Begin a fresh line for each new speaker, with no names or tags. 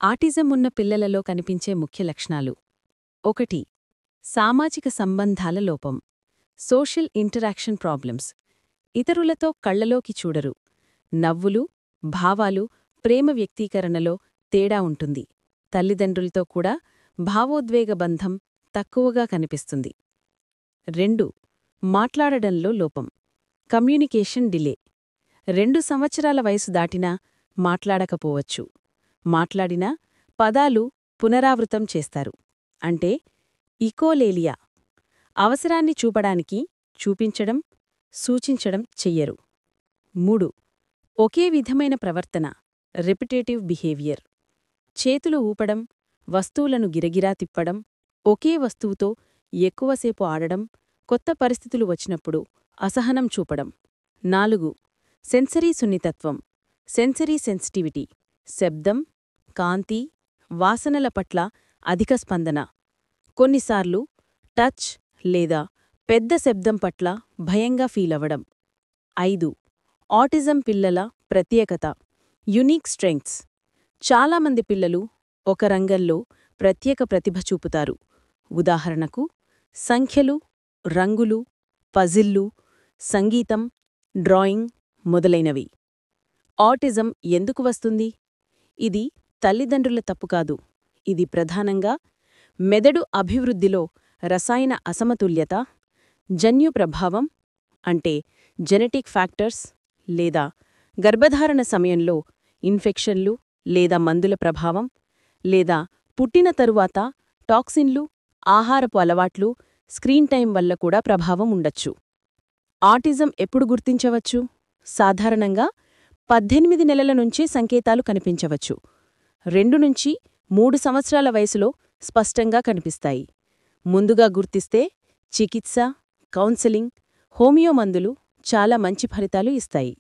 Autism ఉన్న పిల్లలలో కనిపించే ముఖ్య లక్షణాలు 1. సామాజిక సంబంధాల లోపం సోషల్ ఇంటరాక్షన్ ప్రాబ్లమ్స్ ఇతరులతో కళ్లలోకి చూడరు నవ్వులు భావాలు ప్రేమ వ్యక్తీకరణలో తేడా ఉంటుంది తల్లిదండ్రులతో కూడా భావోద్వేగ బంధం తక్కువగా కనిపిస్తుంది 2. మాట్లాడడంలో లోపం కమ్యూనికేషన్ డిలే 2 సంవత్సరాల వయసు దాటినా మాట్లాడకపోవచ్చు మాట్లాడినా పదాలు పునరావృతం చేస్తారు అంటే ఇకోలేలియా అవసరాన్ని చూపడానికి చూపించడం సూచించడం చెయ్యరు 3. ఒకే విధమైన ప్రవర్తన రిపిటేటివ్ బిహేవియర్ చేతులు ఊపడం వస్తువులను గిరగిరా తిప్పడం ఒకే వస్తువుతో ఎక్కువసేపు ఆడడం కొత్త పరిస్థితులు వచ్చినప్పుడు అసహనం చూపడం 4. సెన్సరీ సున్నితత్వం సెన్సరీ సెన్సిటివిటీ శబ్దం కాంతి వాసనల పట్ల అధిక స్పందన కొన్నిసార్లు టచ్ లేదా పెద్ద శబ్దం పట్ల భయంగా ఫీలవడం 5. ఆటిజం పిల్లల ప్రత్యేకత యునీక్ స్ట్రెంగ్త్స్ చాలామంది పిల్లలు ఒక రంగంలో ప్రత్యేక ప్రతిభ చూపుతారు ఉదాహరణకు సంఖ్యలు రంగులు పజిల్లు సంగీతం డ్రాయింగ్ మొదలైనవి ఆటిజం ఎందుకు వస్తుంది ఇది తల్లిదండ్రుల తప్పు కాదు ఇది ప్రధానంగా మెదడు అభివృద్ధిలో రసాయన అసమతుల్యత జన్యు ప్రభావం అంటే జెనెటిక్ ఫ్యాక్టర్స్ లేదా గర్భధారణ సమయంలో ఇన్ఫెక్షన్లు లేదా మందుల ప్రభావం లేదా పుట్టిన తరువాత టాక్సిన్లు ఆహారపు అలవాట్లు స్క్రీన్ టైం వల్ల కూడా ప్రభావం ఉండొచ్చు ఆటిజం ఎప్పుడు గుర్తించవచ్చు సాధారణంగా 18 నెలల నుంచే సంకేతాలు కనిపించవచ్చు 2 నుంచి 3 సంవత్సరాల వయసులో స్పష్టంగా కనిపిస్తాయి ముందుగా గుర్తిస్తే చికిత్స కౌన్సెలింగ్ హోమియో మందులు చాలా మంచి ఫలితాలు ఇస్తాయి